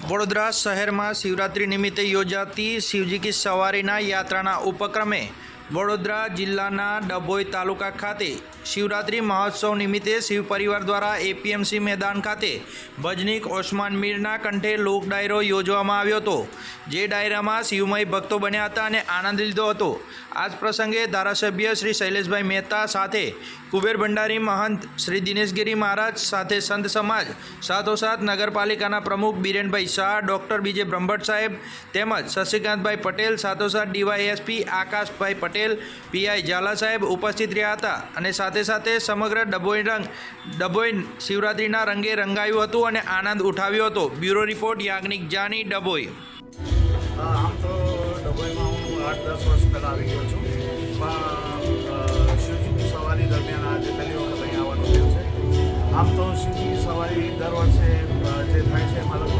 વડોદરા શહેરમાં શિવરાત્રિ નિમિત્તે યોજાતી શિવજી કી સવારીના યાત્રાના ઉપક્રમે વડોદરા જિલ્લાના ડભોઈ તાલુકા ખાતે શિવરાત્રિ મહોત્સવ નિમિત્તે શિવ પરિવાર દ્વારા એપીએમસી મેદાન ખાતે ભજનીક ઓસ્માન મીરના કંઠે લોક ડાયરો યોજવામાં આવ્યો હતો, જે ડાયરામાં શિવમય ભક્તો બન્યા હતા અને આનંદ લીધો હતો। આ જ પ્રસંગે ધારાસભ્ય શ્રી શૈલેષભાઈ મહેતા સાથે કુબેર ભંડારી મહંત શ્રી દિનેશગીરી મહારાજ સાથે સંત સમાજ સાથોસાથ નગરપાલિકાના પ્રમુખ બિરેનભાઈ શાહ, ડૉક્ટર બીજે બ્રહ્મભટ્ટ સાહેબ તેમજ શશિકાંતભાઈ પટેલ સાથોસાથ ડીવાયએસપી આકાશભાઈ પટેલ, પીઆઈ ઝાલા સાહેબ ઉપસ્થિત રહ્યા હતા અને સાથે સાથે સમગ્ર ડભોઈ શિવરાત્રિના રંગે રંગાયું હતું અને આનંદ ઉઠાવ્યો હતો। Bureau report Yagnik Jani, Dabhoi. આમ તો ડભોઈમાં હું 8-10 વર્ષ પહેલાં આવી ગયો છું, પણ શિવજીની સવારી દરમિયાન આજે પહેલી વખત અહીં આવવાનું થયું છે। આમ તો શિવજીની સવારી દર વર્ષે જે થાય છે એમાં લગભગ